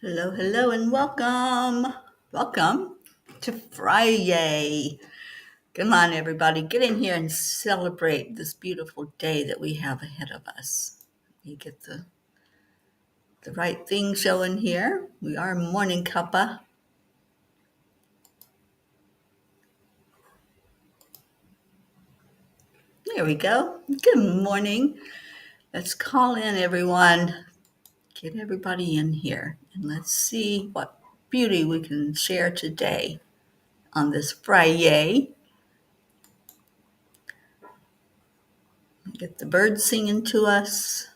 Hello, hello, and welcome. Welcome to Friday. Come on, everybody, get in here and celebrate this beautiful day that we have ahead of us. You get the right thing showing here. We are Morning Cuppa. There we go. Good morning. Let's call in everyone. Get everybody in here, and let's see what beauty we can share today on this Friday. Get the birds singing to us.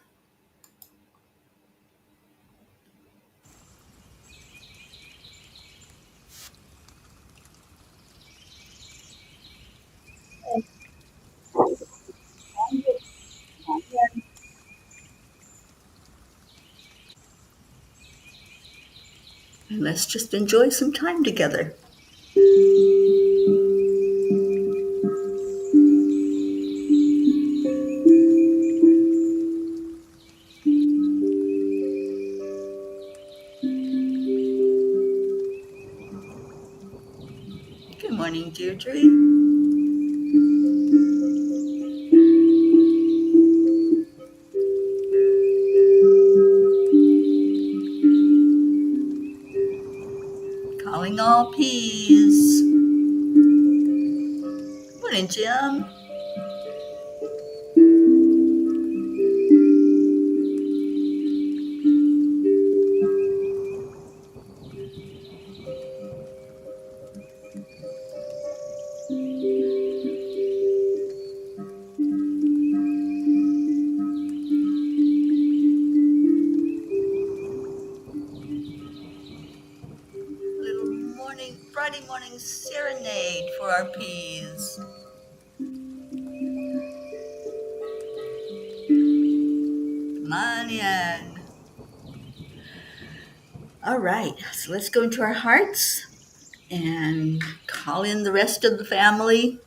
And let's just enjoy some time together. Good morning, Deirdre. Calling all peas. Morning, Jim. Little morning, Friday morning serenade for our peas. Come on in. All right, so let's go into our hearts and call in the rest of the family.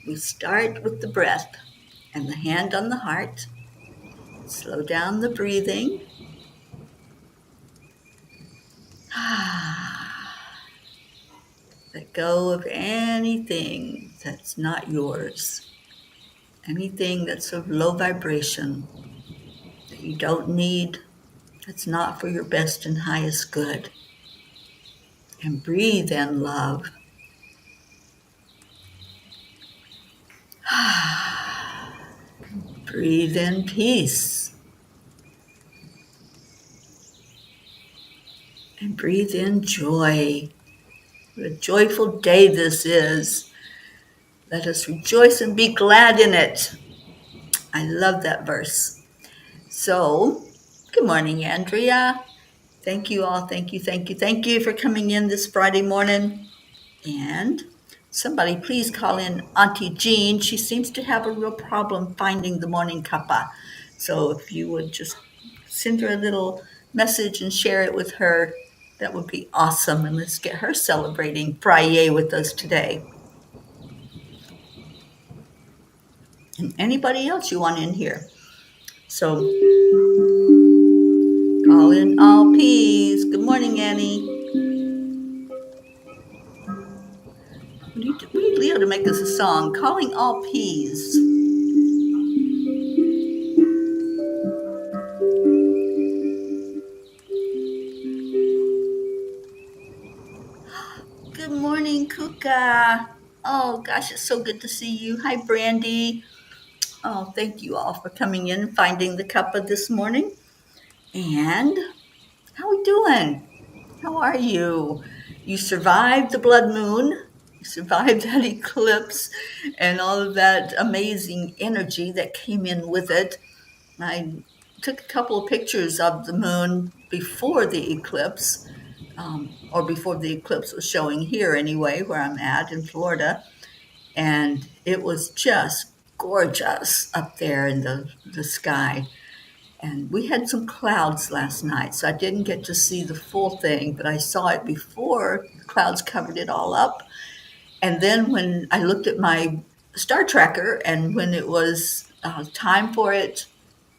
We start with the breath and the hand on the heart. Slow down the breathing. Let go of anything that's not yours. Anything that's of low vibration that you don't need, that's not for your best and highest good. And breathe in love. Breathe in peace. And breathe in joy. What a joyful day this is. Let us rejoice and be glad in it. I love that verse. So, good morning, Andrea. Thank you all. Thank you for coming in this Friday morning. And somebody please call in Auntie Jean. She seems to have a real problem finding the morning cuppa. So if you would just send her a little message and share it with her, that would be awesome. And let's get her celebrating Friday with us today. And anybody else you want in here. So call in all peas. Good morning, Annie. We need Leo to make this a song. Calling all peas. Good morning, Kuka. Oh gosh, it's so good to see you. Hi, Brandy. Oh, thank you all for coming in and finding the cuppa this morning. And how are we doing? How are you? You survived the blood moon. You survived that eclipse and all of that amazing energy that came in with it. I took a couple of pictures of the moon before the eclipse, or before the eclipse was showing here anyway, where I'm at in Florida. And it was just gorgeous up there in the sky. And we had some clouds last night, so I didn't get to see the full thing, but I saw it before the clouds covered it all up. And then when I looked at my star tracker and when it was time for it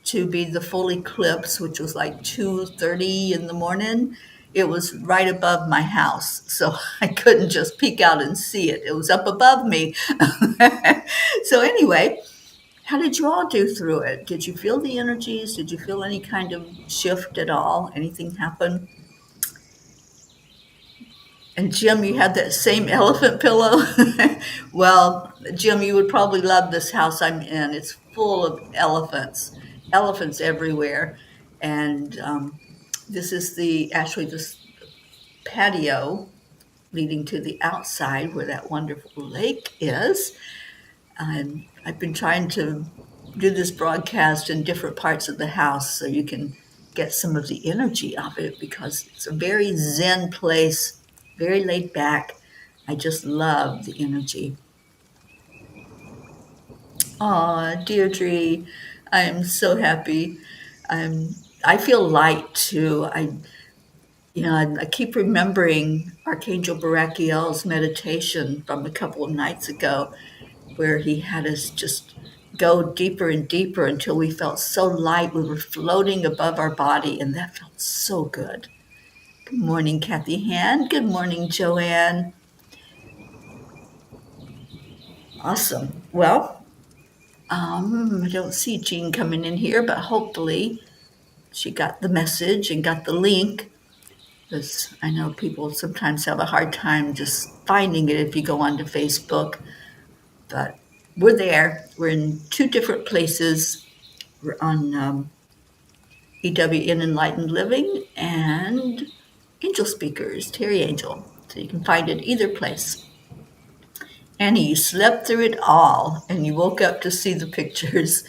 to be the full eclipse, which was like 2:30 in the morning. It was right above my house, so I couldn't just peek out and see it. It was up above me. So anyway, how did you all do through it? Did you feel the energies? Did you feel any kind of shift at all? Anything happen? And Jim, you had that same elephant pillow? Well, Jim, you would probably love this house I'm in. It's full of elephants, elephants everywhere. And this is actually this patio leading to the outside where that wonderful lake is. I've been trying to do this broadcast in different parts of the house so you can get some of the energy of it because it's a very zen place, very laid back. I just love the energy. Aw, Deirdre, I am so happy. I feel light too. I keep remembering Archangel Barachiel's meditation from a couple of nights ago, where he had us just go deeper and deeper until we felt so light. We were floating above our body, and that felt so good. Good morning, Kathy Hand. Good morning, Joanne. Awesome. Well, I don't see Jean coming in here, but hopefully she got the message and got the link. Because I know people sometimes have a hard time just finding it if you go onto Facebook. But we're there. We're in two different places. We're on EWN Enlightened Living and Angel Speakers, Teri Angel. So you can find it either place. Annie, you slept through it all and you woke up to see the pictures.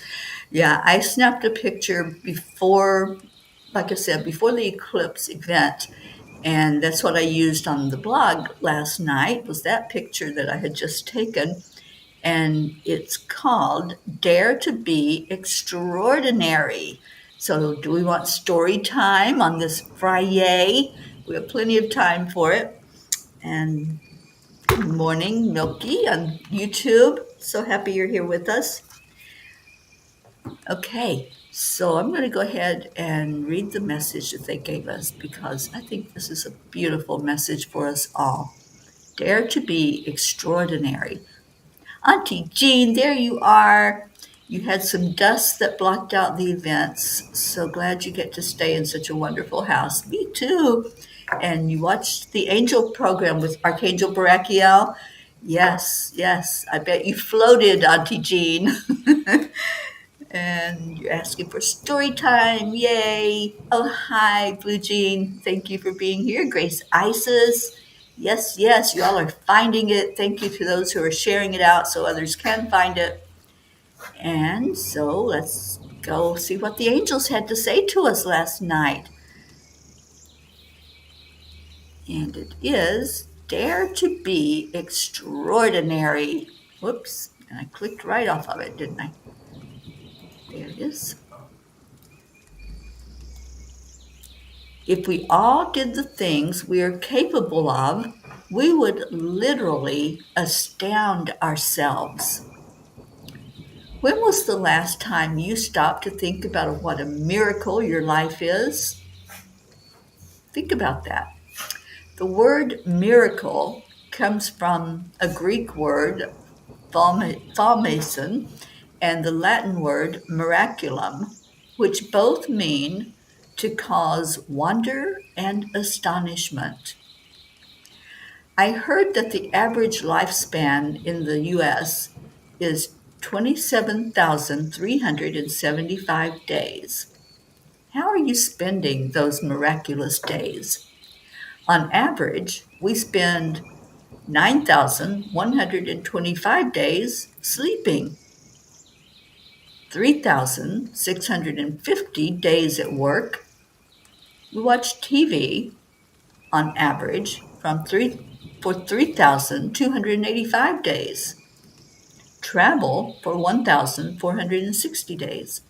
Yeah, I snapped a picture before, like I said, before the eclipse event. And that's what I used on the blog last night, was that picture that I had just taken. And it's called Dare to Be Extraordinary. So do we want story time on this Friday? We have plenty of time for it. And good morning, Milky on YouTube. So happy you're here with us. Okay, so I'm going to go ahead and read the message that they gave us because I think this is a beautiful message for us all. Dare to be extraordinary. Auntie Jean, there you are. You had some dust that blocked out the events. So glad you get to stay in such a wonderful house. Me too. And you watched the angel program with Archangel Barachiel. Yes, yes. I bet you floated, Auntie Jean. And you're asking for story time. Yay. Oh, hi, Blue Jean. Thank you for being here. Grace Isis. Yes, yes, you all are finding it. Thank you to those who are sharing it out so others can find it. And so let's go see what the angels had to say to us last night. And it is Dare to Be Extraordinary. Whoops, and I clicked right off of it, didn't I? There it is. If we all did the things we are capable of, we would literally astound ourselves. When was the last time you stopped to think about what a miracle your life is? Think about that. The word miracle comes from a Greek word, thaumason, and the Latin word miraculum, which both mean to cause wonder and astonishment. I heard that the average lifespan in the US is 27,375 days. How are you spending those miraculous days? On average, we spend 9,125 days sleeping, 3,650 days at work. We watch TV on average for 3,285 days. Travel for 1,460 days.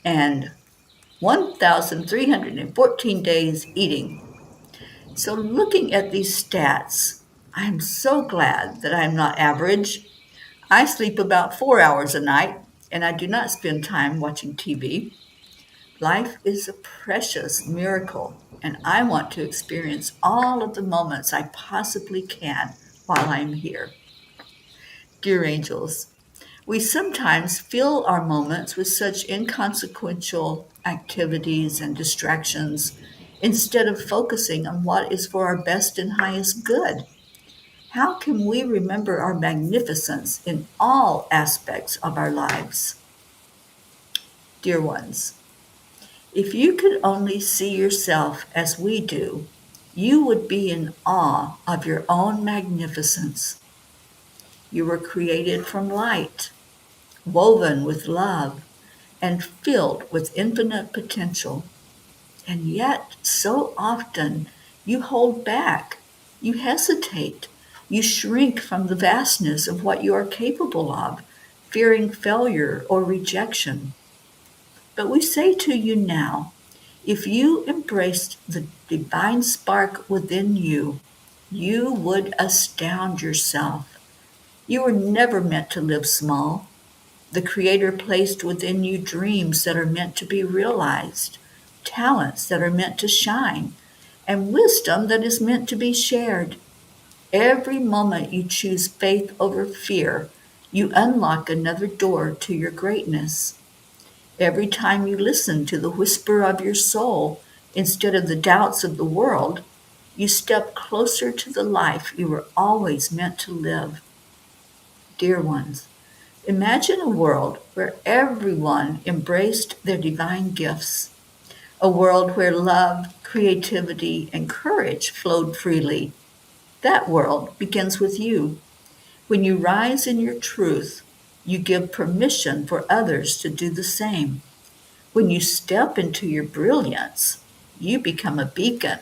And 1,314 days eating. So looking at these stats, I'm so glad that I'm not average. I sleep about 4 hours a night, and I do not spend time watching TV. Life is a precious miracle, and I want to experience all of the moments I possibly can while I'm here. Dear angels, we sometimes fill our moments with such inconsequential activities and distractions instead of focusing on what is for our best and highest good. How can we remember our magnificence in all aspects of our lives? Dear ones, if you could only see yourself as we do, you would be in awe of your own magnificence. You were created from light, woven with love, and filled with infinite potential. And yet, so often, you hold back, you hesitate, you shrink from the vastness of what you are capable of, fearing failure or rejection. But we say to you now, if you embraced the divine spark within you, you would astound yourself. You were never meant to live small. The Creator placed within you dreams that are meant to be realized, talents that are meant to shine, and wisdom that is meant to be shared. Every moment you choose faith over fear, you unlock another door to your greatness. Every time you listen to the whisper of your soul instead of the doubts of the world, you step closer to the life you were always meant to live. Dear ones, imagine a world where everyone embraced their divine gifts, a world where love, creativity, and courage flowed freely. That world begins with you. When you rise in your truth, you give permission for others to do the same. When you step into your brilliance, you become a beacon,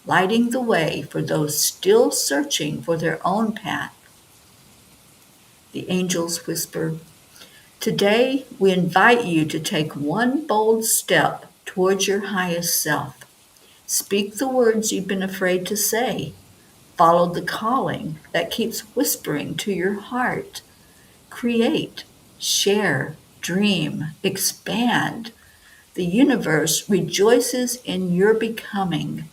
lighting the way for those still searching for their own path. The angels whisper, today we invite you to take one bold step towards your highest self. Speak the words you've been afraid to say. Follow the calling that keeps whispering to your heart. Create, share, dream, expand. The universe rejoices in your becoming.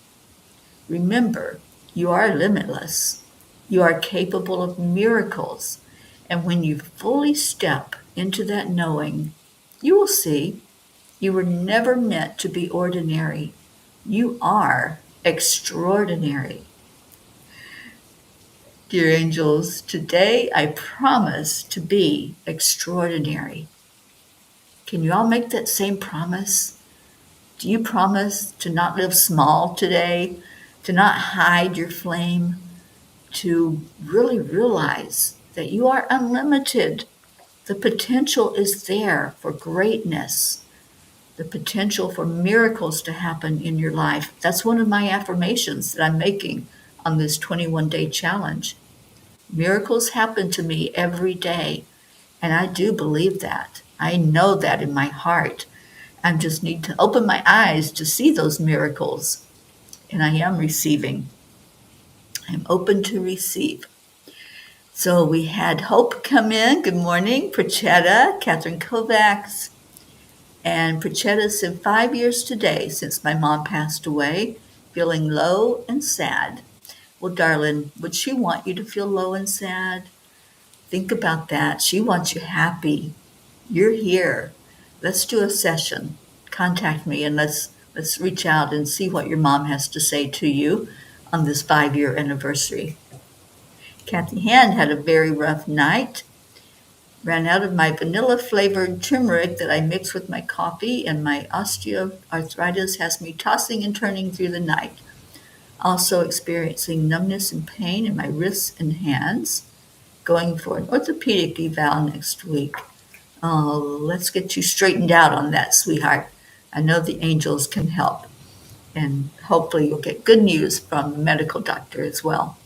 Remember, you are limitless. You are capable of miracles. And when you fully step into that knowing, you will see you were never meant to be ordinary. You are extraordinary. Dear angels, today I promise to be extraordinary. Can you all make that same promise? Do you promise to not live small today, to not hide your flame, to really realize that you are unlimited? The potential is there for greatness, the potential for miracles to happen in your life. That's one of my affirmations that I'm making on this 21-day challenge. Miracles happen to me every day, and I do believe that. I know that in my heart. I just need to open my eyes to see those miracles. And I am receiving. I'm open to receive. So we had Hope come in. Good morning, Prachetta, Catherine Kovacs. And Prachetta said, 5 years today since my mom passed away, feeling low and sad. Well, darling, would she want you to feel low and sad? Think about that. She wants you happy. You're here. Let's do a session. Contact me and let's reach out and see what your mom has to say to you on this 5-year anniversary. Kathy Hand had a very rough night. Ran out of my vanilla flavored turmeric that I mix with my coffee, and my osteoarthritis has me tossing and turning through the night. Also experiencing numbness and pain in my wrists and hands. Going for an orthopedic eval next week. Oh, let's get you straightened out on that, sweetheart. I know the angels can help. And hopefully you'll get good news from the medical doctor as well.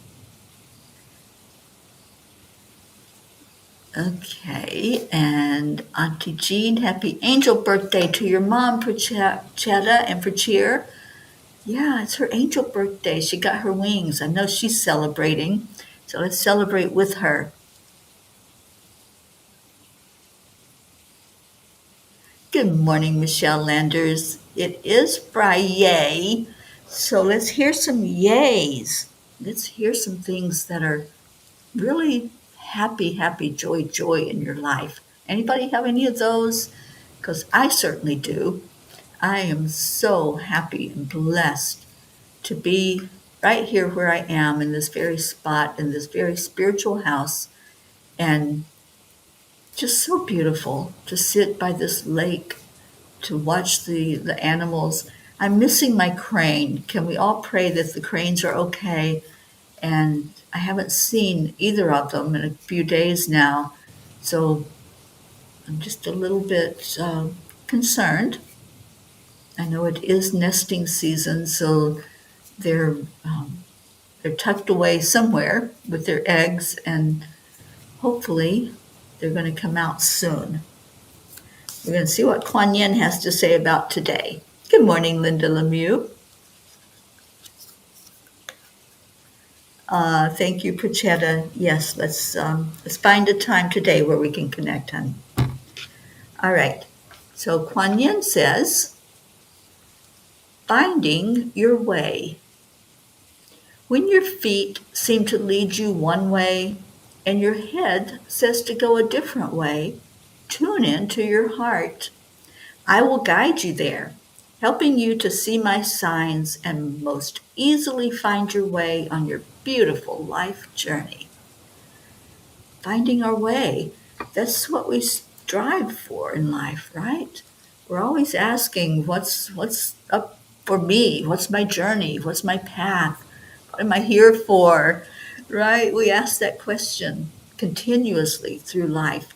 Okay, and Auntie Jean, happy angel birthday to your mom, Prachetta, and for cheer. Yeah, it's her angel birthday. She got her wings. I know she's celebrating. So let's celebrate with her. Good morning, Michelle Landers. It is Friday, so let's hear some yays. Let's hear some things that are really happy, happy, joy, joy in your life. Anybody have any of those? Because I certainly do. I am so happy and blessed to be right here where I am in this very spot, in this very spiritual house, and just so beautiful to sit by this lake to watch the animals. I'm missing my crane. Can we all pray that the cranes are okay? And I haven't seen either of them in a few days now, so I'm just a little bit concerned. I know it is nesting season, so they're um, they're tucked away somewhere with their eggs, and hopefully they're going to come out soon. We're going to see what Kuan Yin has to say about today. Good morning, Linda Lemieux. Thank you, Prachetta. Yes, let's find a time today where we can connect, hon. All right. So Kuan Yin says, finding your way. When your feet seem to lead you one way and your head says to go a different way, tune in to your heart. I will guide you there, helping you to see my signs and most easily find your way on your beautiful life journey. Finding our way, that's what we strive for in life, right? We're always asking, what's up for me? What's my journey? What's my path? What am I here for? Right? We ask that question continuously through life.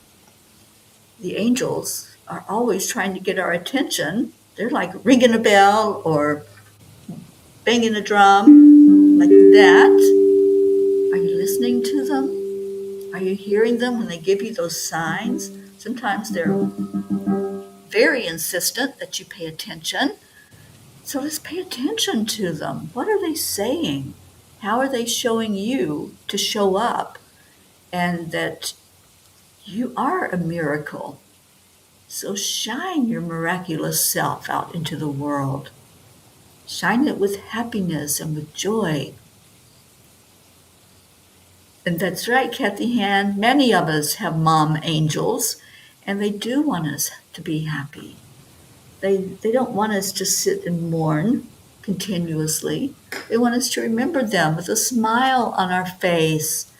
The angels are always trying to get our attention. They're like ringing a bell or banging a drum like that. Are you listening to them? Are you hearing them when they give you those signs? Sometimes they're very insistent that you pay attention. So let's pay attention to them. What are they saying? How are they showing you to show up and that you are a miracle? So shine your miraculous self out into the world. Shine it with happiness and with joy. And that's right, Kathy Han. Many of us have mom angels, and they do want us to be happy. They don't want us to sit and mourn continuously. They want us to remember them with a smile on our face,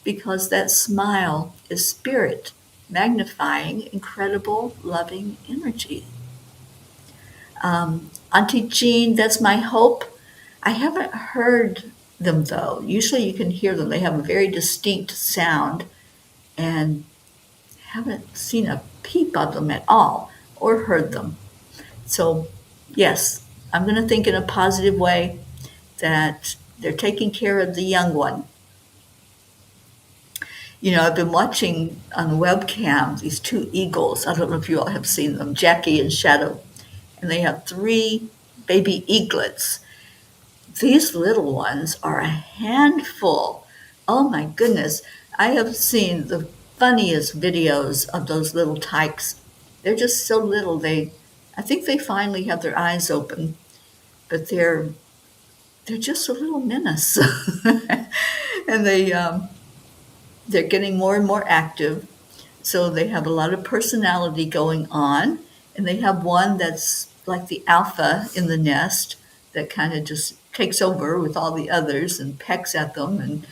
because that smile is spirit magnifying incredible loving energy. Auntie Jean, that's my hope. I haven't heard them though. Usually you can hear them. They have a very distinct sound, and haven't seen a peep of them at all or heard them. So, yes, I'm going to think in a positive way that they're taking care of the young one. You know, I've been watching on webcam these two eagles. I don't know if you all have seen them, Jackie and Shadow. And they have three baby eaglets. These little ones are a handful. Oh my goodness. I have seen the funniest videos of those little tykes. They're just so little. I think they finally have their eyes open, but they're just a little menace. And they're getting more and more active. So they have a lot of personality going on, and they have one that's like the alpha in the nest that kind of just takes over with all the others and pecks at them. And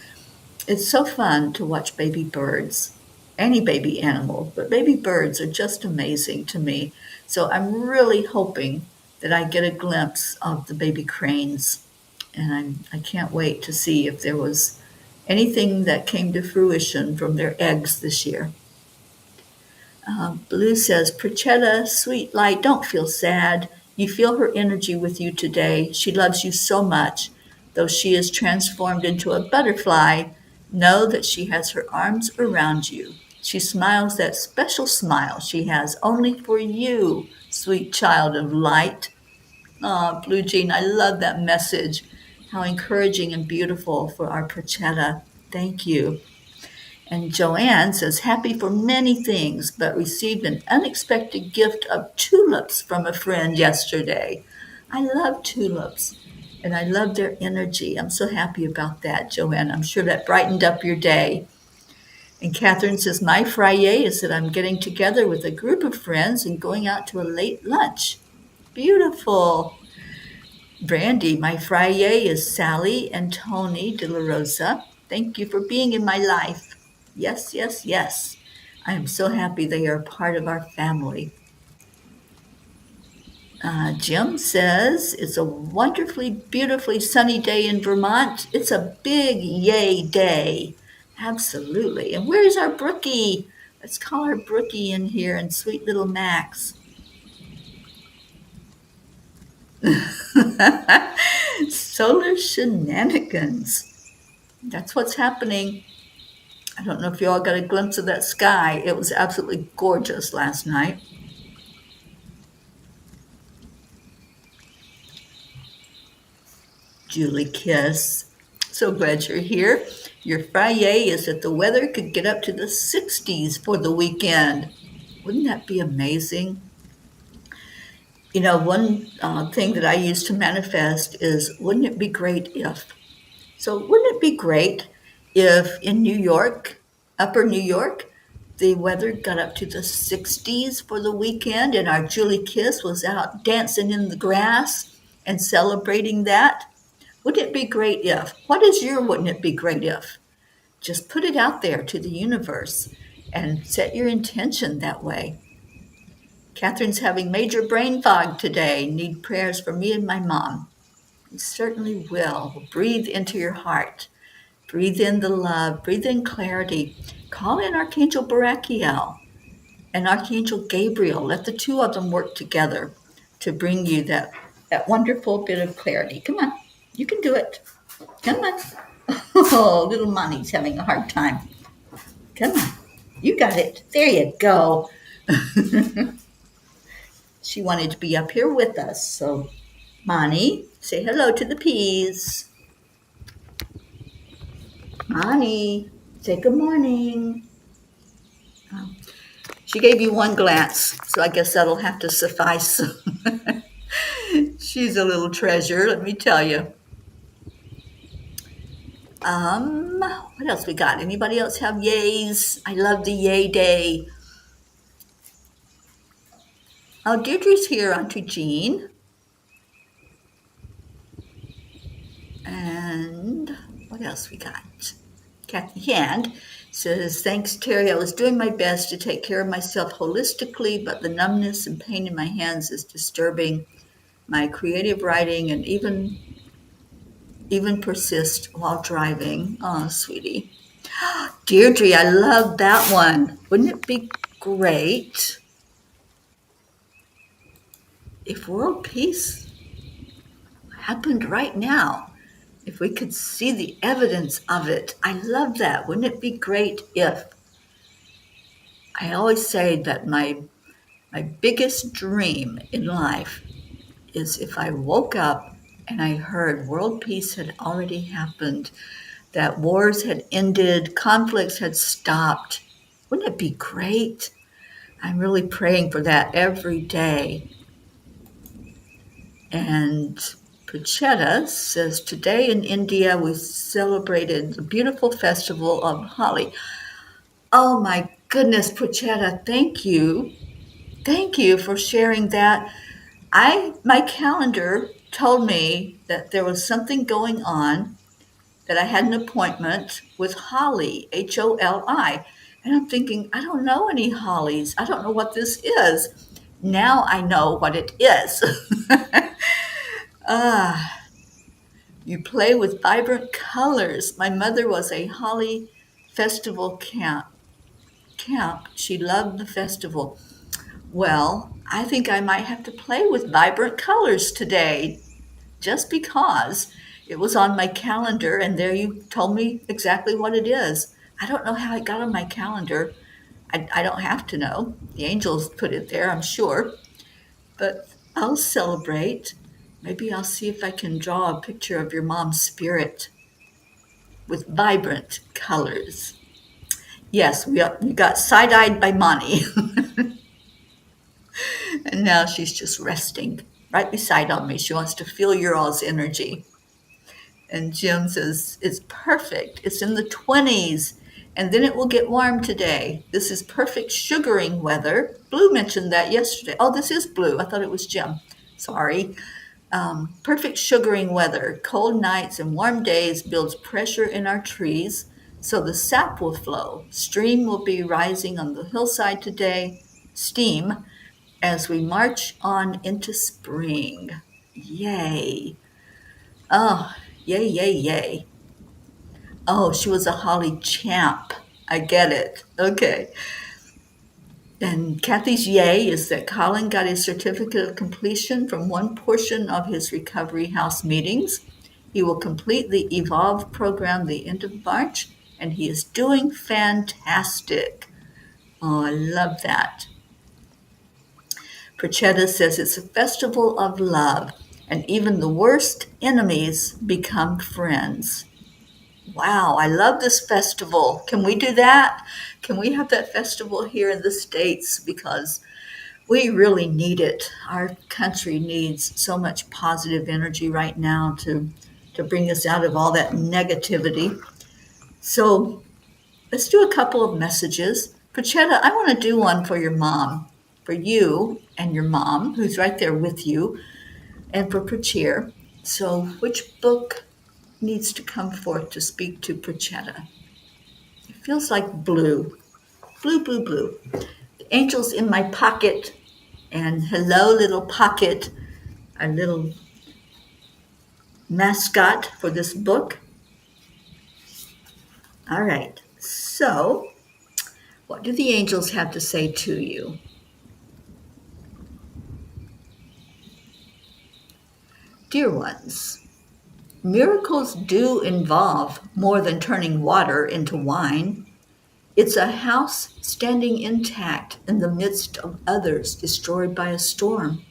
it's so fun to watch baby birds, any baby animal, but baby birds are just amazing to me. So I'm really hoping that I get a glimpse of the baby cranes, and I can't wait to see if there was anything that came to fruition from their eggs this year. Blue says, Prachetta, sweet light, don't feel sad. You feel her energy with you today. She loves you so much. Though she is transformed into a butterfly, know that she has her arms around you. She smiles that special smile she has only for you, sweet child of light. Oh, Blue Jean, I love that message. How encouraging and beautiful for our Prachetta. Thank you. And Joanne says, happy for many things, but received an unexpected gift of tulips from a friend yesterday. I love tulips and I love their energy. I'm so happy about that, Joanne. I'm sure that brightened up your day. And Catherine says, my Friday is that I'm getting together with a group of friends and going out to a late lunch. Beautiful. Brandy, my Friday is Sally and Tony De La Rosa. Thank you for being in my life. Yes, yes, yes. I am so happy they are part of our family. Jim says, it's a wonderfully, beautifully sunny day in Vermont. It's a big yay day. Absolutely. And where's our Brookie? Let's call our Brookie in here and sweet little Max. Solar shenanigans. That's what's happening. I don't know if you all got a glimpse of that sky. It was absolutely gorgeous last night. Julie Kiss. So glad you're here. Your Friday is that the weather could get up to the 60s for the weekend. Wouldn't that be amazing? You know, one thing that I use to manifest is wouldn't it be great if? So, wouldn't it be great if in New York, upper New York, the weather got up to the 60s for the weekend and our Julie Kiss was out dancing in the grass and celebrating that? Wouldn't it be great if? What is your wouldn't it be great if? Just put it out there to the universe and set your intention that way. Catherine's having major brain fog today. Need prayers for me and my mom. You certainly will. Breathe into your heart. Breathe in the love. Breathe in clarity. Call in Archangel Barachiel and Archangel Gabriel. Let the two of them work together to bring you that wonderful bit of clarity. Come on. You can do it. Come on. Oh, little Monty's having a hard time. Come on. You got it. There you go. She wanted to be up here with us. So, Monty, say hello to the peas. Monty, say good morning. She gave you one glance, so I guess that'll have to suffice. She's a little treasure, let me tell you. What else we got? Anybody else have yays? I love the yay day. Oh, Deirdre's here, Auntie Jean. And what else we got? Kathy Hand says, thanks, Teri. I was doing my best to take care of myself holistically, but the numbness and pain in my hands is disturbing my creative writing and even persist while driving. Oh, sweetie. Deirdre, I love that one. Wouldn't it be great if world peace happened right now? If we could see the evidence of it. I love that. Wouldn't it be great if? I always say that my biggest dream in life is if I woke up and I heard world peace had already happened, that wars had ended, conflicts had stopped. Wouldn't it be great? I'm really praying for that every day. And Puchetta says, today in India we celebrated the beautiful festival of Holi. Oh my goodness, Puchetta, thank you. Thank you for sharing that. My calendar told me that there was something going on, that I had an appointment with Holly, Holi. And I'm thinking, I don't know any Hollies. I don't know what this is. Now I know what it is. Ah, you play with vibrant colors. My mother was a Holly festival camp. She loved the festival. Well, I think I might have to play with vibrant colors today just because it was on my calendar and there you told me exactly what it is. I don't know how it got on my calendar. I don't have to know. The angels put it there, I'm sure. But I'll celebrate. Maybe I'll see if I can draw a picture of your mom's spirit with vibrant colors. Yes, we got side-eyed by Monty, and now she's just resting right beside on me. She wants to feel your all's energy. And Jim says, it's perfect. It's in the 20s, and then it will get warm today. This is perfect sugaring weather. Blue mentioned that yesterday. Oh, this is Blue. I thought it was Jim. Sorry. Perfect sugaring weather. Cold nights and warm days builds pressure in our trees, so the sap will flow. Stream will be rising on the hillside today. Steam as we march on into spring. Yay. Oh, yay, yay, yay. Oh, she was a Holly champ. I get it. Okay. And Kathy's yay is that Colin got his certificate of completion from one portion of his recovery house meetings. He will complete the Evolve program the end of March, and he is doing fantastic. Oh, I love that. Perchetta says it's a festival of love, and even the worst enemies become friends. Wow, I love this festival. Can we do that? Can we have that festival here in the States? Because we really need it. Our country needs so much positive energy right now to bring us out of all that negativity. So let's do a couple of messages. Pachetta, I want to do one for your mom, for you and your mom, who's right there with you, and for Prachir. So which book needs to come forth to speak to Pachetta? It feels like blue. Blue, blue, blue. The angel's in my pocket. And hello, little pocket, our little mascot for this book. All right. So, what do the angels have to say to you? Dear ones, miracles do involve more than turning water into wine. It's a house standing intact in the midst of others destroyed by a storm.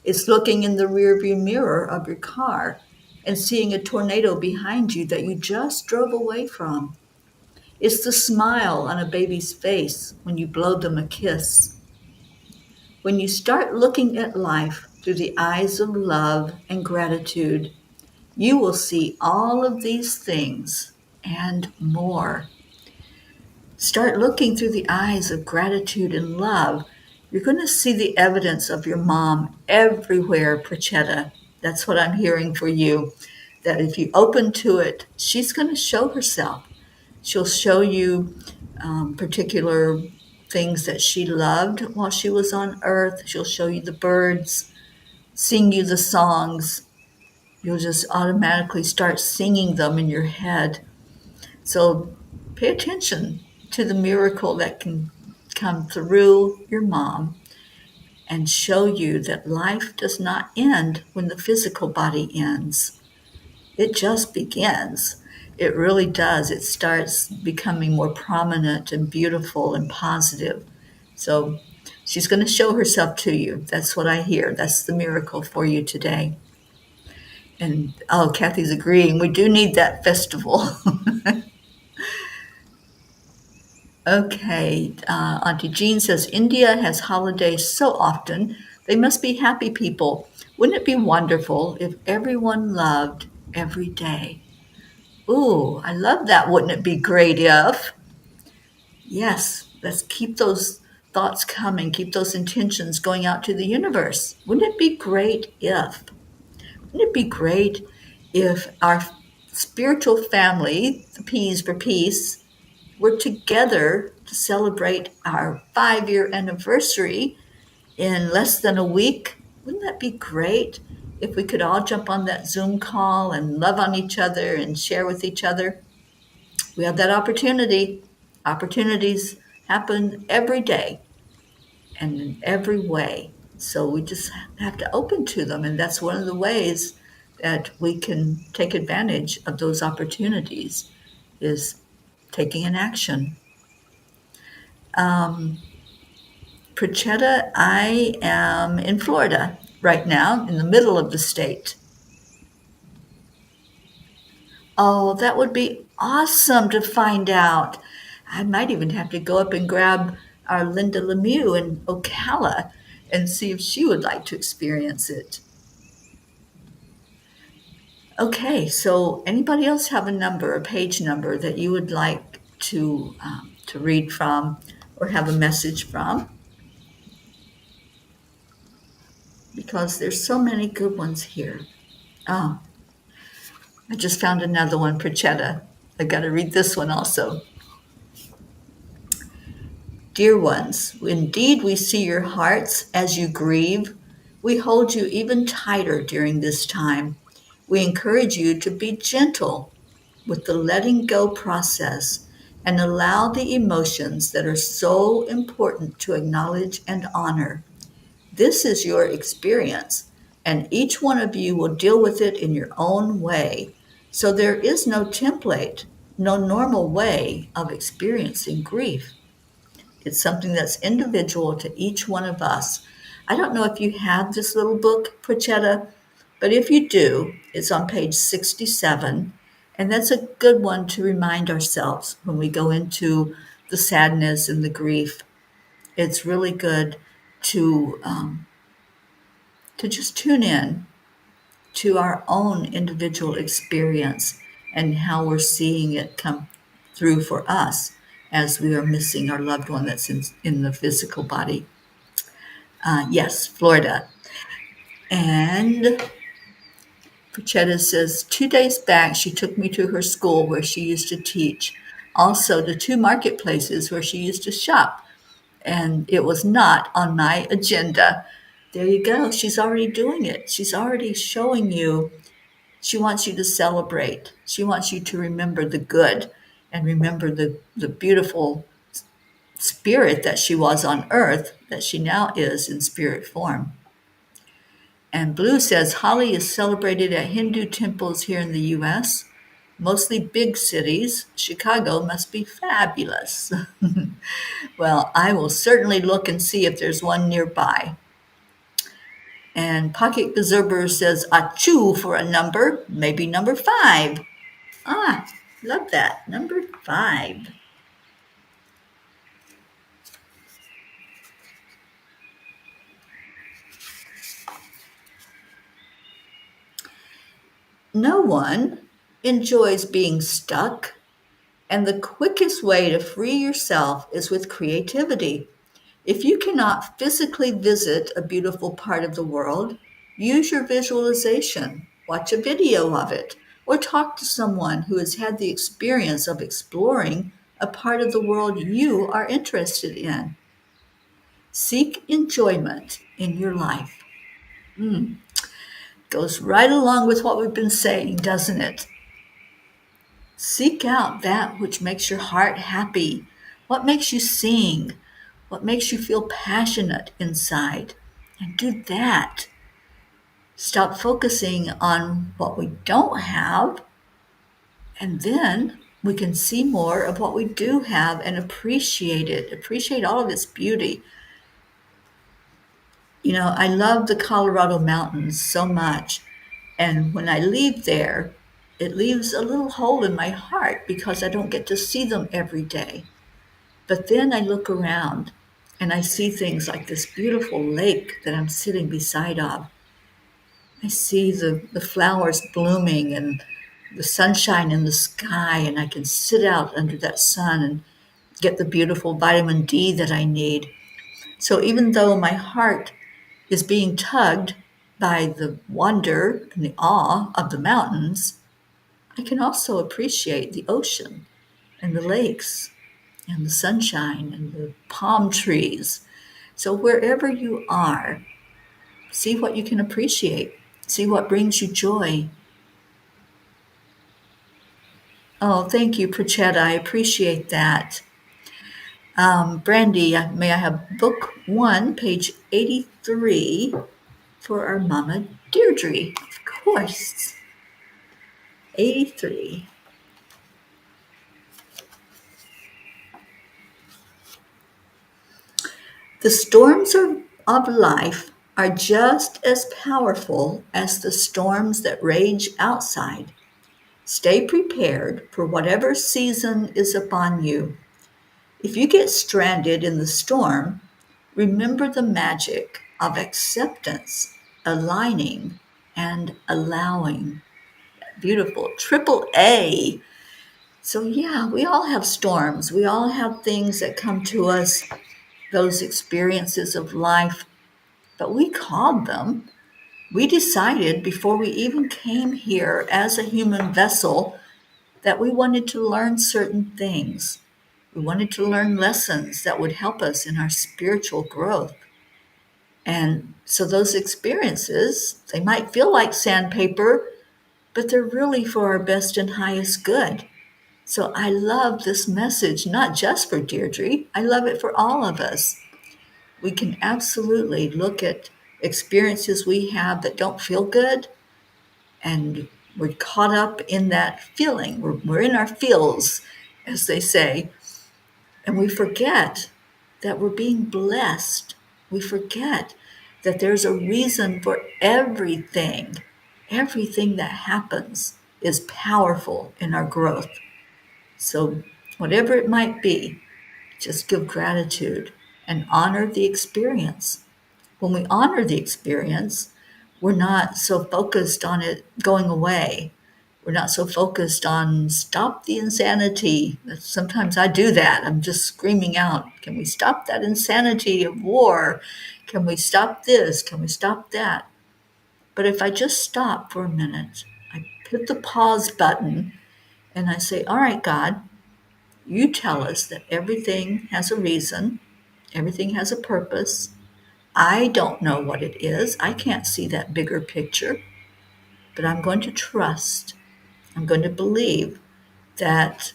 It's looking in the rearview mirror of your car and seeing a tornado behind you that you just drove away from. It's the smile on a baby's face when you blow them a kiss. When you start looking at life through the eyes of love and gratitude, you will see all of these things and more. Start looking through the eyes of gratitude and love. You're going to see the evidence of your mom everywhere, Prachetta. That's what I'm hearing for you. That if you open to it, she's going to show herself. She'll show you particular things that she loved while she was on earth. She'll show you the birds, sing you the songs. You'll just automatically start singing them in your head. So pay attention to the miracle that can come through your mom and show you that life does not end when the physical body ends. It just begins. It really does. It starts becoming more prominent and beautiful and positive. So she's going to show herself to you. That's what I hear. That's the miracle for you today. And oh, Kathy's agreeing. We do need that festival. Okay. Auntie Jean says India has holidays so often. They must be happy people. Wouldn't it be wonderful if everyone loved every day? Ooh, I love that. Wouldn't it be great if? Yes, let's keep those thoughts coming, keep those intentions going out to the universe. Wouldn't it be great if? Wouldn't it be great if our spiritual family, the P's for Peace, were together to celebrate our 5-year anniversary in less than a week? Wouldn't that be great if we could all jump on that Zoom call and love on each other and share with each other? We have that opportunity. Opportunities happen every day and in every way. So we just have to open to them. And that's one of the ways that we can take advantage of those opportunities is taking an action. Prachetta, I am in Florida right now, in the middle of the state. Oh, that would be awesome to find out. I might even have to go up and grab our Linda Lemieux in Ocala and see if she would like to experience it. Okay, so anybody else have a number, a page number that you would like to read from or have a message from? Because there's so many good ones here. Oh, I just found another one, Prachetta. I got to read this one also. Dear ones, indeed we see your hearts as you grieve. We hold you even tighter during this time. We encourage you to be gentle with the letting go process and allow the emotions that are so important to acknowledge and honor. This is your experience, and each one of you will deal with it in your own way. So there is no template, no normal way of experiencing grief. It's something that's individual to each one of us. I don't know if you have this little book, Prochetta, but if you do, it's on page 67. And that's a good one to remind ourselves when we go into the sadness and the grief. It's really good to just tune in to our own individual experience and how we're seeing it come through for us as we are missing our loved one that's in the physical body. Yes, Florida. And Puchetta says, 2 days back, she took me to her school where she used to teach, also to two marketplaces where she used to shop. And it was not on my agenda. There you go. She's already doing it. She's already showing you. She wants you to celebrate. She wants you to remember the good and remember the beautiful spirit that she was on earth, that she now is in spirit form. And Blue says Holi is celebrated at Hindu temples here in the U.S., mostly big cities. Chicago must be fabulous. Well, I will certainly look and see if there's one nearby. And Pocket Gazerber says achoo for a number, maybe number 5. Ah, love that. Number 5. No one enjoys being stuck, and the quickest way to free yourself is with creativity. If you cannot physically visit a beautiful part of the world, use your visualization, watch a video of it, or talk to someone who has had the experience of exploring a part of the world you are interested in. Seek enjoyment in your life. Goes right along with what we've been saying, doesn't it? Seek out that which makes your heart happy, what makes you sing, what makes you feel passionate inside, and do that. Stop focusing on what we don't have, and then we can see more of what we do have and appreciate it, appreciate all of its beauty. You know, I love the Colorado mountains so much, and when I leave there, it leaves a little hole in my heart because I don't get to see them every day. But then I look around and I see things like this beautiful lake that I'm sitting beside of. I see the flowers blooming and the sunshine in the sky, and I can sit out under that sun and get the beautiful vitamin D that I need. So even though my heart is being tugged by the wonder and the awe of the mountains, I can also appreciate the ocean and the lakes and the sunshine and the palm trees. So wherever you are, see what you can appreciate. See what brings you joy. Oh, thank you, Prachetta. I appreciate that. Brandy, may I have book 1, page 83 for our Mama Deirdre? Of course. 83. The storms of life are just as powerful as the storms that rage outside. Stay prepared for whatever season is upon you. If you get stranded in the storm, remember the magic of acceptance, aligning, and allowing. Beautiful. Triple A. So, yeah, we all have storms. We all have things that come to us, those experiences of life, but we called them. We decided before we even came here as a human vessel that we wanted to learn certain things. We wanted to learn lessons that would help us in our spiritual growth. And so those experiences, they might feel like sandpaper, but they're really for our best and highest good. So I love this message, not just for Deirdre, I love it for all of us. We can absolutely look at experiences we have that don't feel good, and we're caught up in that feeling. We're in our feels, as they say, and we forget that we're being blessed. We forget that there's a reason for everything. Everything that happens is powerful in our growth. So, whatever it might be, just give gratitude and honor the experience. When we honor the experience, we're not so focused on it going away. We're not so focused on stop the insanity. Sometimes I do that. I'm just screaming out, can we stop that insanity of war? Can we stop this? Can we stop that? But if I just stop for a minute, I hit the pause button and I say, all right, God, you tell us that everything has a reason, everything has a purpose. I don't know what it is. I can't see that bigger picture, but I'm going to trust. I'm going to believe that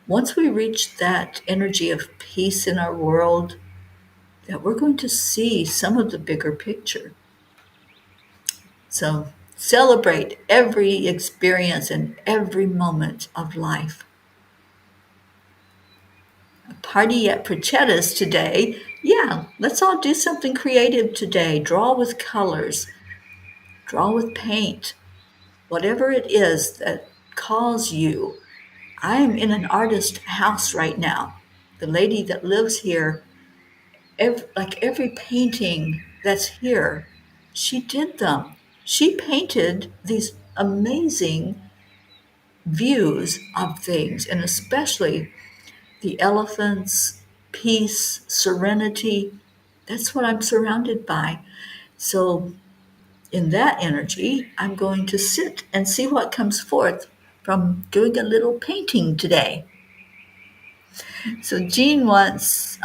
once we reach that energy of peace in our world, that we're going to see some of the bigger picture. So celebrate every experience and every moment of life. A party at Prochetta's today. Yeah, let's all do something creative today. Draw with colors, draw with paint, whatever it is that calls you. I'm in an artist house right now. The lady that lives here, every painting that's here, she did them. She painted these amazing views of things, and especially the elephants, peace, serenity. That's what I'm surrounded by. So, in that energy, I'm going to sit and see what comes forth from doing a little painting today. So Jean wants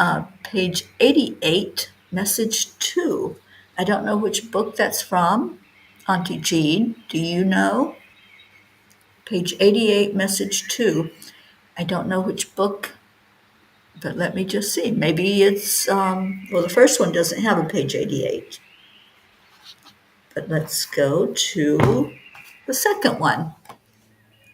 page 88, message 2. I don't know which book that's from. Auntie Jean, do you know? Page 88, message 2. I don't know which book, but let me just see. Maybe it's, well, the first one doesn't have a page 88. But let's go to the second one.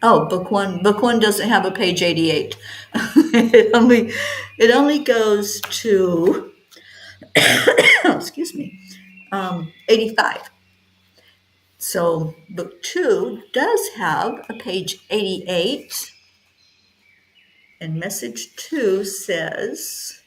Oh, book one doesn't have a page 88. it only goes to excuse me, 85. So book 2 does have a page 88, and message 2 says,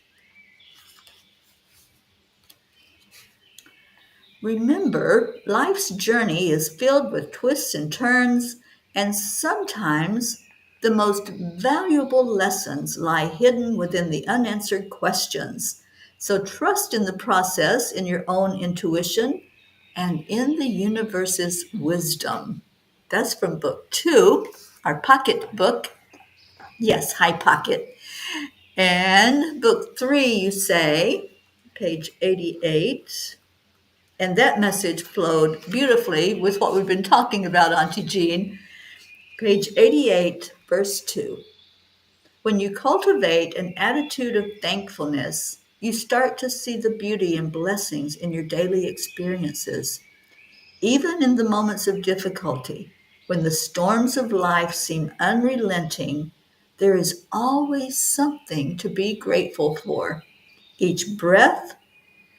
remember, life's journey is filled with twists and turns, and sometimes the most valuable lessons lie hidden within the unanswered questions. So trust in the process, in your own intuition, and in the universe's wisdom. That's from book 2, our pocket book. Yes, high pocket. And book 3, you say, page 88. And that message flowed beautifully with what we've been talking about, Auntie Jean. Page 88, verse 2. When you cultivate an attitude of thankfulness, you start to see the beauty and blessings in your daily experiences. Even in the moments of difficulty, when the storms of life seem unrelenting, there is always something to be grateful for. Each breath,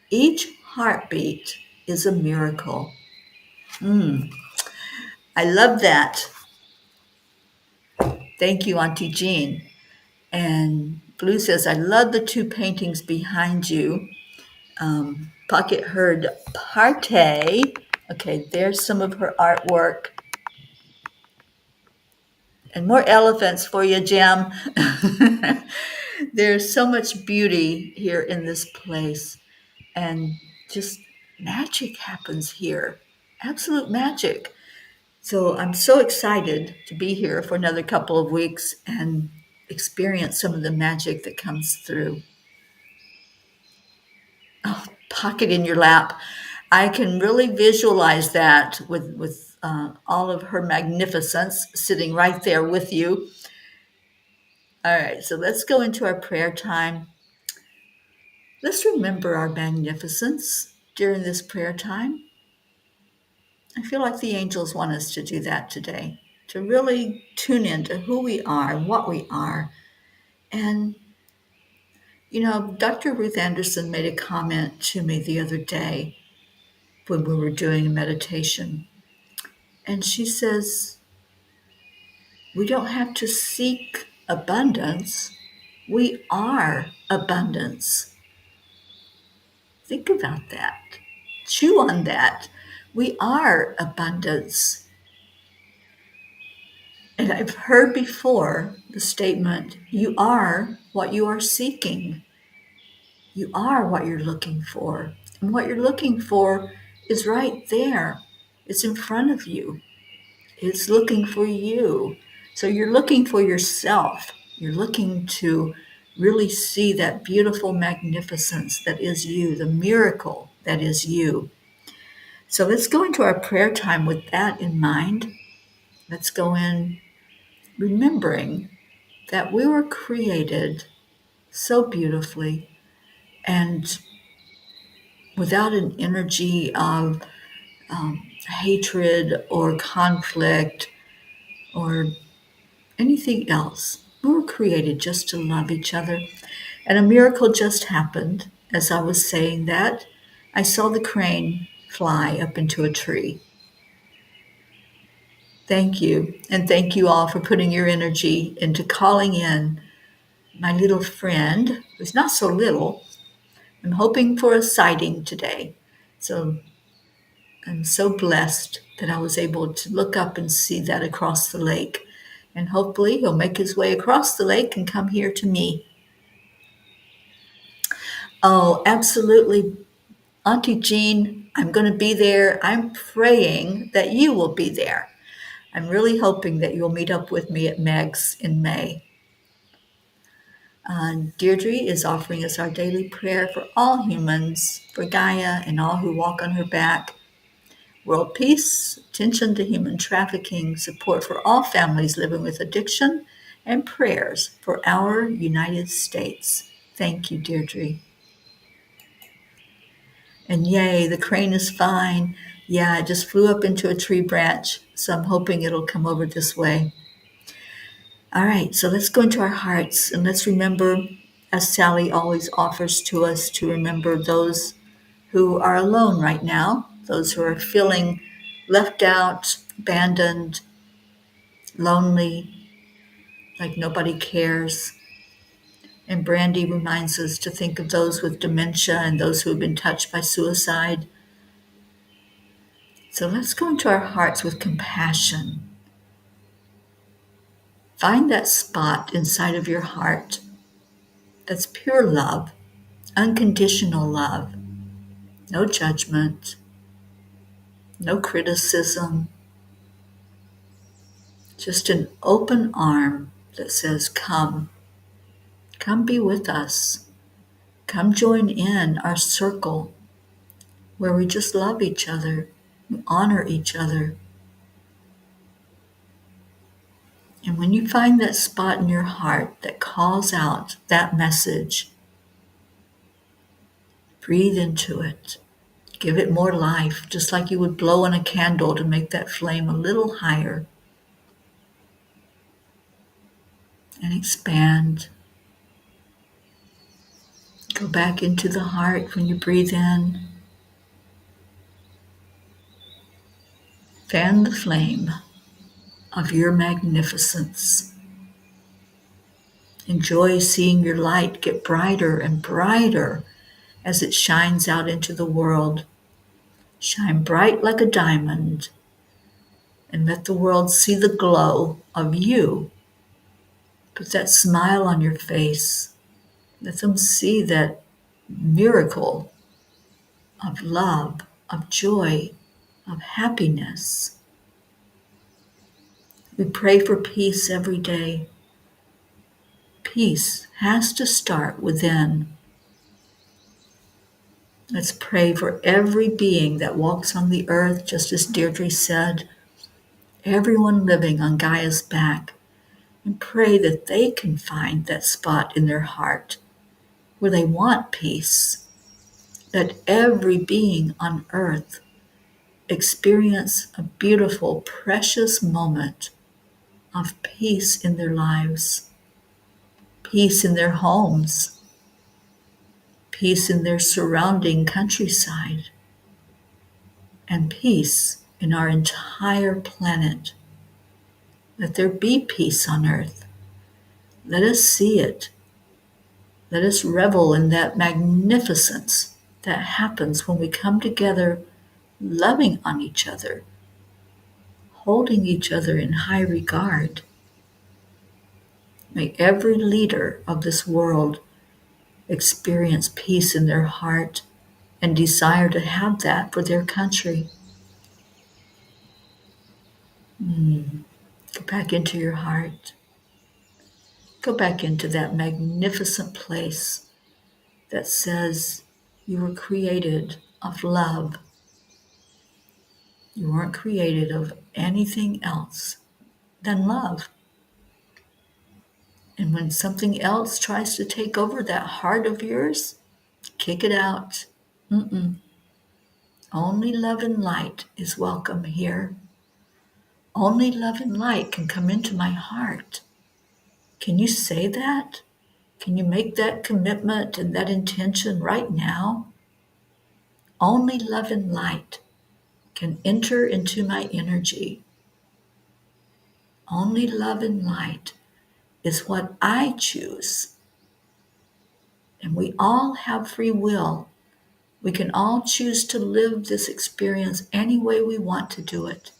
each heartbeat is a miracle. I love that. Thank you, Auntie Jean. And Blue says, I love the two paintings behind you. Pocket Herd Parte. Okay, there's some of her artwork. And more elephants for you, Jim. There's so much beauty here in this place. And just magic happens here. Absolute magic. So I'm so excited to be here for another couple of weeks and experience some of the magic that comes through. Oh, pocket in your lap. I can really visualize that with all of her magnificence sitting right there with you. All right, so let's go into our prayer time. Let's remember our magnificence during this prayer time. I feel like the angels want us to do that today, to really tune into who we are and what we are. And, Dr. Ruth Anderson made a comment to me the other day when we were doing a meditation. And she says, we don't have to seek abundance. We are abundance. Think about that. Chew on that. We are abundance. And I've heard before the statement, you are what you are seeking. You are what you're looking for. And what you're looking for is right there. It's in front of you. It's looking for you. So you're looking for yourself. You're looking to really see that beautiful magnificence that is you, the miracle that is you. So let's go into our prayer time with that in mind. Let's go in remembering that we were created so beautifully and without an energy of hatred or conflict or anything else. We were created just to love each other. And a miracle just happened. As I was saying that, I saw the crane fly up into a tree. Thank you. And thank you all for putting your energy into calling in my little friend, who's not so little. I'm hoping for a sighting today. So I'm so blessed that I was able to look up and see that across the lake. And hopefully he'll make his way across the lake and come here to me. Oh, absolutely. Auntie Jean, I'm going to be there. I'm praying that you will be there. I'm really hoping that you'll meet up with me at Meg's in May. Deirdre is offering us our daily prayer for all humans, for Gaia and all who walk on her back. World peace, attention to human trafficking, support for all families living with addiction, and prayers for our United States. Thank you, Deirdre. And yay, the crane is fine. Yeah, it just flew up into a tree branch, so I'm hoping it'll come over this way. All right, so let's go into our hearts and let's remember, as Sally always offers to us, to remember those who are alone right now, those who are feeling left out, abandoned, lonely, like nobody cares. And Brandy reminds us to think of those with dementia and those who have been touched by suicide. So let's go into our hearts with compassion. Find that spot inside of your heart that's pure love, unconditional love, no judgment, no criticism, just an open arm that says, come be with us. Come join in our circle where we just love each other, we honor each other. And when you find that spot in your heart that calls out that message, breathe into it. Give it more life, just like you would blow on a candle to make that flame a little higher. And expand. Go back into the heart when you breathe in. Fan the flame of your magnificence Enjoy seeing your light get brighter and brighter as it shines out into the world. Shine bright like a diamond and let the world see the glow of you. Put that smile on your face. Let them see that miracle of love, of joy, of happiness. We pray for peace every day. Peace has to start within. Let's pray for every being that walks on the earth, just as Deirdre said, everyone living on Gaia's back, and pray that they can find that spot in their heart where they want peace. Let every being on earth experience a beautiful, precious moment of peace in their lives, peace in their homes, peace in their surrounding countryside, and peace in our entire planet. Let there be peace on earth. Let us see it. Let us revel in that magnificence that happens when we come together loving on each other, holding each other in high regard. May every leader of this world experience peace in their heart and desire to have that for their country. Go back into your heart. Go back into that magnificent place that says you were created of love. You weren't created of anything else than love. And when something else tries to take over that heart of yours, kick it out. Only love and light is welcome here. Only love and light can come into my heart. Can you say that? Can you make that commitment and that intention right now? Only love and light can enter into my energy. Only love and light is what I choose. And we all have free will. We can all choose to live this experience any way we want to do it.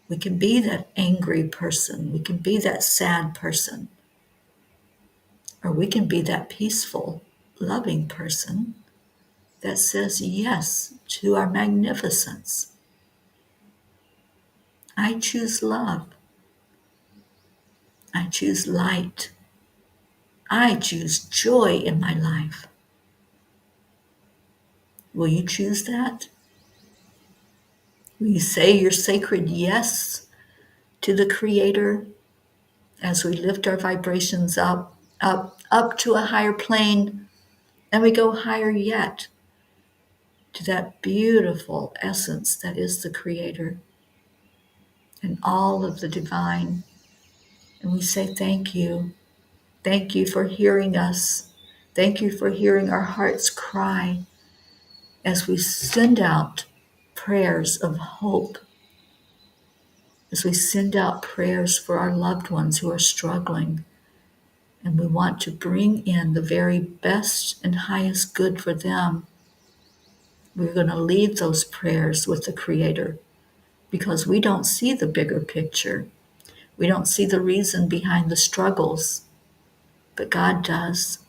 We can be that angry person. We can be that sad person. Or we can be that peaceful, loving person that says yes to our magnificence. I choose love. I choose light. I choose joy in my life. Will you choose that? Will you say your sacred yes to the Creator as we lift our vibrations up, up to a higher plane, and we go higher yet to that beautiful essence that is the Creator and all of the divine. And we say thank you. Thank you for hearing us. Thank you for hearing our hearts cry as we send out prayers of hope, as we send out prayers for our loved ones who are struggling. And we want to bring in the very best and highest good for them. We're going to leave those prayers with the Creator because we don't see the bigger picture. We don't see the reason behind the struggles, but God does.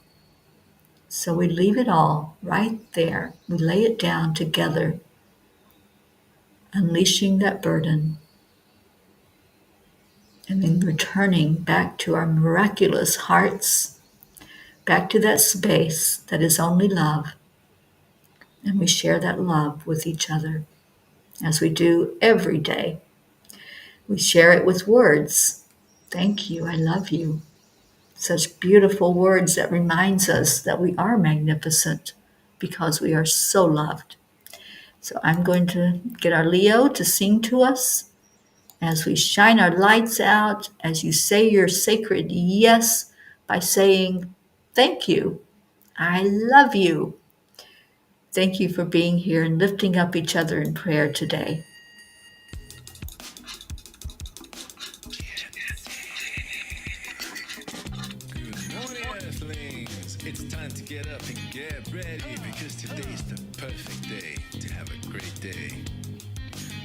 So we leave it all right there. We lay it down together, unleashing that burden, and then returning back to our miraculous hearts, back to that space that is only love. And we share that love with each other as we do every day. We share it with words. Thank you. I love you. Such beautiful words that reminds us that we are magnificent because we are so loved. So I'm going to get our Leo to sing to us as we shine our lights out, as you say your sacred yes by saying, thank you. I love you. Thank you for being here and lifting up each other in prayer today. get up and get ready because today's the perfect day to have a great day.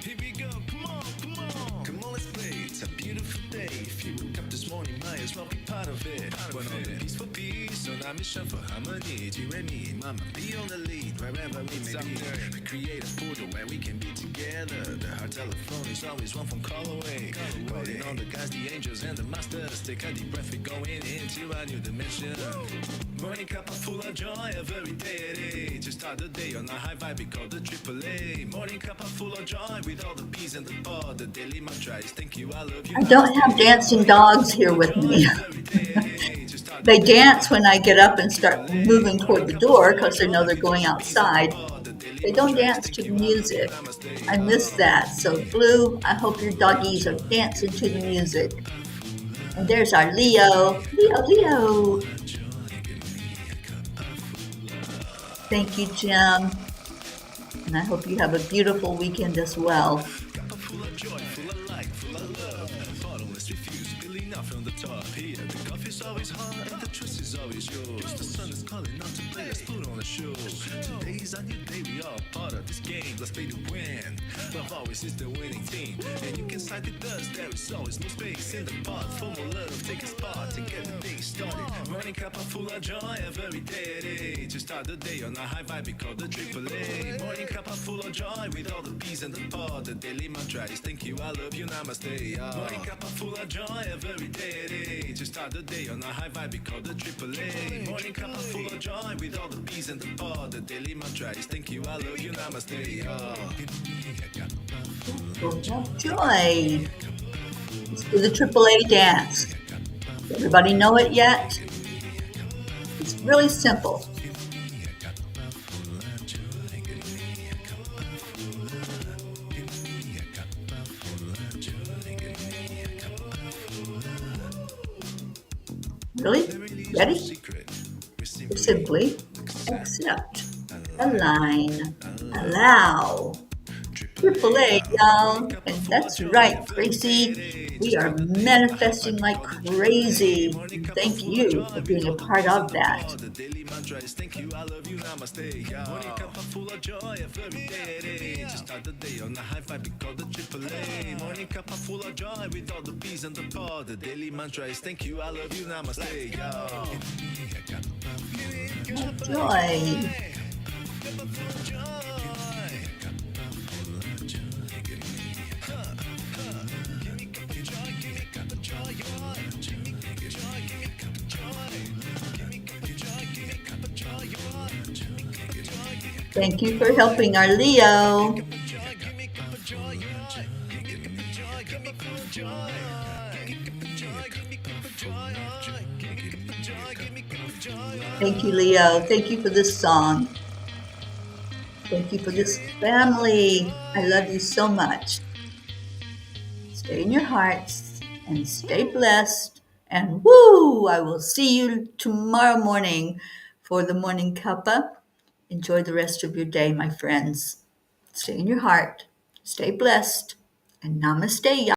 Here we go, come on, come on. Come on, let's play. It's a beautiful day. If you woke up this morning, might as well be part of it. We're on a peaceful peace, on our mission for harmony. You and me, mama, be on the lead wherever we may be. We create a portal where we can be together. The heart telephone is always one phone call away. Calling on the guys, the angels, and the masters. Take a deep breath, we're going into a new dimension. Morning cup full of joy, every day. Just start the day on a high vibe, we call the AAA. Morning cup full of joy with all the bees and the pod. The daily mantra is thank you, I love you, I don't have namaste. dancing dogs here with me. Every day, just start the They day on a dance high when I vibe, we get call up the and start AAA. moving toward Morning the cup door full of because they know joy they're with all going the bees and the outside. pod. The daily They don't mantra is dance thank to you, I love you, music. namaste. I miss that. So, Blue, I hope your doggies are dancing to the music. And there's our Leo. Leo, Leo. Thank you, Jim. And I hope you have a beautiful weekend as well. Cup full of joy, full of light, full of love. Bottomless refuse, spilling out from the top. Here, the coffee's always hot and the trust is always yours. The sun is calling out to play, let's put on a show. Today's a new day, we all part of this game. Let's play to win. Love always is the winning team. And you can side with us, there is always no space in the pot. For more love, take a spot to get the day started. Morning cup full of joy, every day. Just start the day on a high vibe, we call the AAA. Morning cup full of joy with all the bees and the pod. The daily mantra is thank you, I love you, namaste. Morning cup full of joy, every day. Just start the day on a high vibe, we call the AAA. Morning cup full of joy with all the bees and the pod. The daily mantra is thank you, I love you, namaste. Full of joy. Let's do the AAA dance. Everybody know it yet? It's really simple. Really? Ready? Simply accept, align, allow. AAA, y'all. And that's right, Gracie. We are manifesting like crazy. Thank you for being a part of that. The daily mantra is thank you, I love you, namaste. Morning cup full of joy, every day. Just start the day on a high vibe, we call the AAA. Morning cup full of joy with all the bees and the pod. The daily mantra is thank you, I love you, namaste. Joy. Thank you for helping our Leo. Thank you, Leo. Thank you for this song. Thank you for this family. I love you so much. Stay in your hearts and stay blessed. And woo, I will see you tomorrow morning for the morning cuppa. Enjoy the rest of your day, my friends. Stay in your heart, stay blessed, and namaste, y'all.